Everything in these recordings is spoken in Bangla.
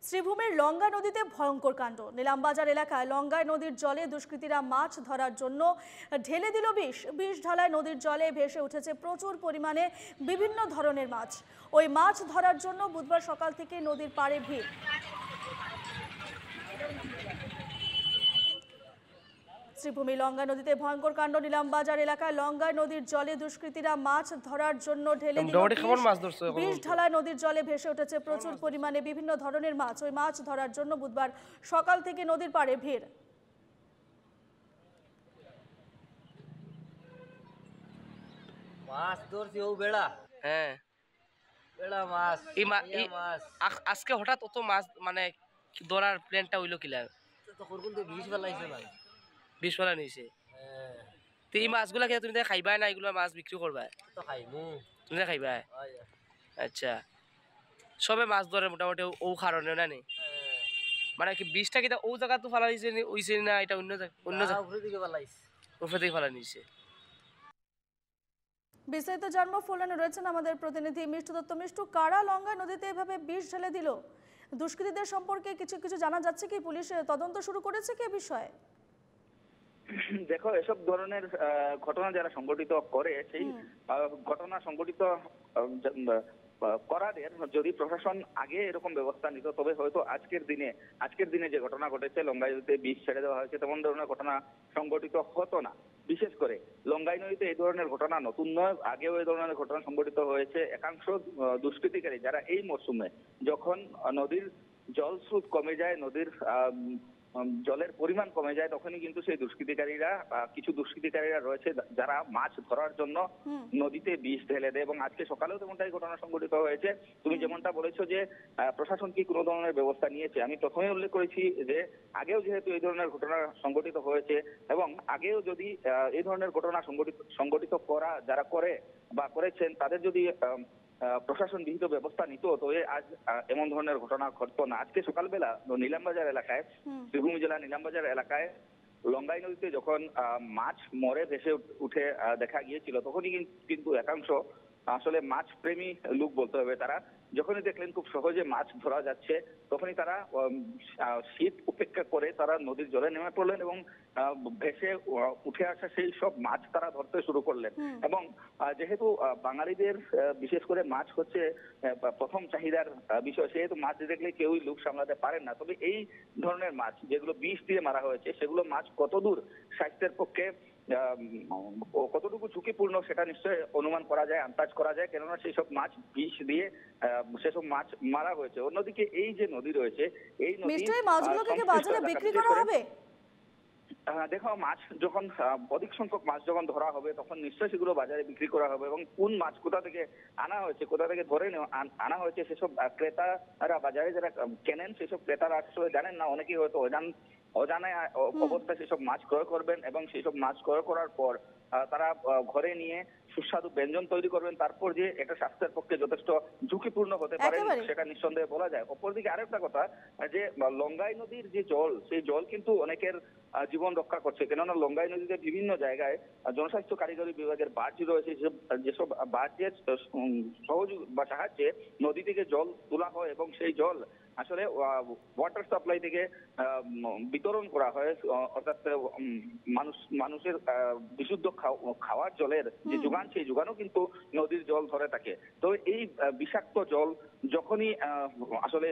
শ্রীভূমির লঙ্গা নদীতে ভয়ঙ্কর কাণ্ড। নিলামবাজার এলাকায় লঙ্গায় নদীর জলে দুষ্কৃতীরা মাছ ধরার জন্য ঢেলে দিল বিষ ঢালায় নদীর জলে ভেসে উঠেছে প্রচুর পরিমাণে বিভিন্ন ধরনের মাছ। ওই মাছ ধরার জন্য বুধবার সকাল থেকে নদীর পাড়ে ভিড়। শ্রীভূমি লঙ্গা নদীতে ভয়ঙ্কর কাণ্ড। নিলামবাজার এলাকায় লঙ্গায় নদীর জলে দুষ্কৃতীরা মাছ ধরার জন্য ঢেলে দিল বিষ ঢালায় নদীর জলে ভেসে উঠেছে প্রচুর পরিমাণে বিভিন্ন ধরনের মাছ। ওই মাছ ধরার জন্য বুধবার সকাল থেকে নদীর পাড়ে ভিড়। মাছ ধরছি ও বেড়া। হ্যাঁ, বেড়া মাছ। আজকে হঠাৎ অত মাছ মানে ধরার প্ল্যানটা হইলো কিলা? তখন কিন্তু বিষ ফেলাইছে ভাই। বিষ ফেলা নিয়েছে। হ্যাঁ, তো এই মাছগুলা কি তুমি খাইবা না এগুলো মাছ বিক্রি করবা? তো খাইমু। তুমি খাইবা? হয়। আচ্ছা, সবে মাছ ধরে মোটামুটি ও কারণে না নি? মানে কি বিষটা কি ও জায়গা তো ফেলা নিয়েছে ওইছে না এটা অন্য জায়গা উপরে দিকে ফেলাইছে? উপরে থেকে ফেলা নিয়েছে। বিস্তারিত জানবো, ফোনে রয়েছেন আমাদের প্রতিনিধি মিষ্টু দত্ত। মিষ্টু, কারা লঙ্গা নদীতে এভাবে বিষ ঢেলে দিল? দুষ্কৃতীদের সম্পর্কে কিছু জানা যাচ্ছে কি? পুলিশ তদন্ত শুরু করেছে কি বিষয়ে? দেখো, এসব ধরনের ঘটনা যারা সংগঠিত করে সেই ঘটনা সংগঠিত করাদের যদি প্রশাসন আগে এরকম ব্যবস্থা নিত তবে হয়তো আজকের দিনে যে ঘটনা ঘটেছে লঙ্গাই নদীতে বিষ ছেড়ে দেওয়া হয়েছে তেমন ধরনের ঘটনা সংগঠিত হতো না। বিশেষ করে লঙ্গাই নদীতে এই ধরনের ঘটনা নতুন নয়, আগেও এই ধরনের ঘটনা সংগঠিত হয়েছে। একাংশ দুষ্কৃতিকারী যারা এই মরশুমে যখন নদীর জল স্রোত কমে যায়, নদীর জলের পরিমাণ কমে যায়, তখনই কিন্তু সেই কিছু দুষ্কৃতিকারীরা রয়েছে যারা মাছ ধরার জন্য নদীতে বিষ ঢেলে দেয় এবং আজকে সকালেও তেমনটাই ঘটনা সংঘটিত হয়েছে। তুমি যেমনটা বলেছো যে প্রশাসন কি কোনো ধরনের ব্যবস্থা নিয়েছে, আমি প্রথমে উল্লেখ করেছি যে আগেও যেহেতু এই ধরনের ঘটনা সংঘটিত হয়েছে এবং আগেও যদি এই ধরনের ঘটনা সংঘটিত করা যারা করে বা করেছেন তাদের যদি প্রশাসন বিহিত ব্যবস্থা নিত তবে আজ এমন ধরনের ঘটনা ঘটতো না। আজকে সকালবেলা নিলামবাজার এলাকায়, শ্রীভূমি জেলার নিলামবাজার এলাকায় লঙ্গাই নদীতে যখন মাছ মরে ভেসে উঠে দেখা গিয়েছিল তখনই কিন্তু একাংশ আসলে মাছ প্রেমী লোক বলতে হবে, তারা যখনই দেখলেন খুব সহজে মাছ ধরা যাচ্ছে তখনই তারা শীত উপেক্ষা করে তারা নদীর জলে নেমে পড়লেন এবং ভেসে উঠে আসা সেই সব মাছ তারা ধরতে শুরু করলেন। এবং যেহেতু বাঙালিদের বিশেষ করে মাছ হচ্ছে প্রথম চাহিদার বিষয়, সেহেতু মাছ দেখলে কেউই লোক সামলাতে পারেন না। তবে এই ধরনের মাছ যেগুলো বিষ দিয়ে মারা হয়েছে সেগুলো মাছ কতদূর স্বাস্থ্যের পক্ষে কতটুকু ঝুঁকিপূর্ণ সেটা নিশ্চয় অনুমান করা যায়, আন্দাজ করা যায়, কেননা সেই সব মাছ বিষ দিয়ে সেসব মাছ মারা হয়েছে। অন্যদিকে এই যে নদী রয়েছে এই নদী মাছগুলোকে বাজারে বিক্রি করা হবে। দেখো, মাছ যখন অধিক সংখ্যক মাছ যখন ধরা হবে তখন নিশ্চয়ই সেগুলো বাজারে বিক্রি করা হবে এবং কোন মাছ কোথা থেকে আনা হয়েছে, কোথা থেকে ধরে আনা হয়েছে সেসব ক্রেতারা বাজারে যারা কেনেন সেসব ক্রেতারা আসলে জানেন না। অনেকেই হয়তো অজানায় অবস্থায় সেসব মাছ ক্রয় করবেন এবং সেসব মাছ ক্রয় করার পর তারা ঘরে নিয়ে সুস্বাদু ব্যঞ্জন তৈরি করবেন, তারপর যে এটা স্বাস্থ্যের পক্ষে যথেষ্ট ঝুঁকিপূর্ণ হতে পারে সেটা নিঃসন্দেহে বলা যায়। অপরদিকে আরেকটা কথা যে লঙ্গাই নদীর যে জল, সেই জল কিন্তু অনেকের জীবন রক্ষা করছে, কেননা লঙ্গাই নদীতে বিভিন্ন জায়গায় জনস্বাস্থ্য কারিগরি বিভাগের বার্জ রয়েছে, যেসব বার্জের সহযোগ বা সাহায্যে নদী থেকে জল তোলা হয় এবং সেই জল আসলে ওয়াটার সাপ্লাই থেকে বিতরণ করা হয়, অর্থাৎ মানুষের বিশুদ্ধ খাওয়ার জলের যে যোগান সেই যোগানও কিন্তু নদীর জল ধরে থাকে। তো এই বিষাক্ত জল যখনই আসলে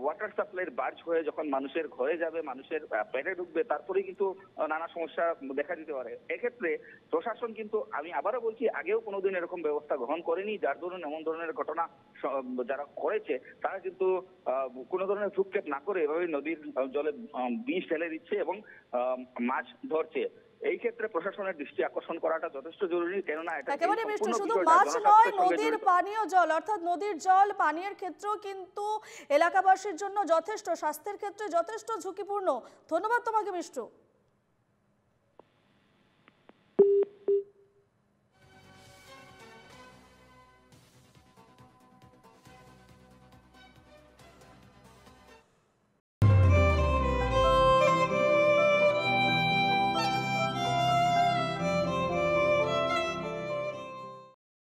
ওয়াটার সাপ্লাইয়ের বার্জ হয়ে যখন মানুষের ঘরে যাবে, মানুষের পেটে ঢুকবে, তারপরেই কিন্তু নানা সমস্যা দেখা দিতে পারে। এক্ষেত্রে প্রশাসন কিন্তু, আমি আবারও বলছি, আগেও কোনোদিন এরকম ব্যবস্থা গ্রহণ করেনি, যার ধরুন এমন ধরনের ঘটনা যারা করেছে তারা কিন্তু কোনো ধরনের ভ্রুক্ষেপ না করে এভাবে নদীর জলে বিষ ঢেলে দিচ্ছে এবং মাছ ধরছে। এই ক্ষেত্রে প্রশাসনের দৃষ্টি আকর্ষণ করাটা যথেষ্ট জরুরি, কেননা এটা একেবারে মিষ্টি, শুধু মাছ নয়, নদীর পানীয় জল, অর্থাৎ নদীর জল পানীয়ের ক্ষেত্রেও কিন্তু এলাকাবাসীর জন্য যথেষ্ট, স্বাস্থ্যের ক্ষেত্রে যথেষ্ট ঝুঁকিপূর্ণ। ধন্যবাদ তোমাকে মিষ্টু।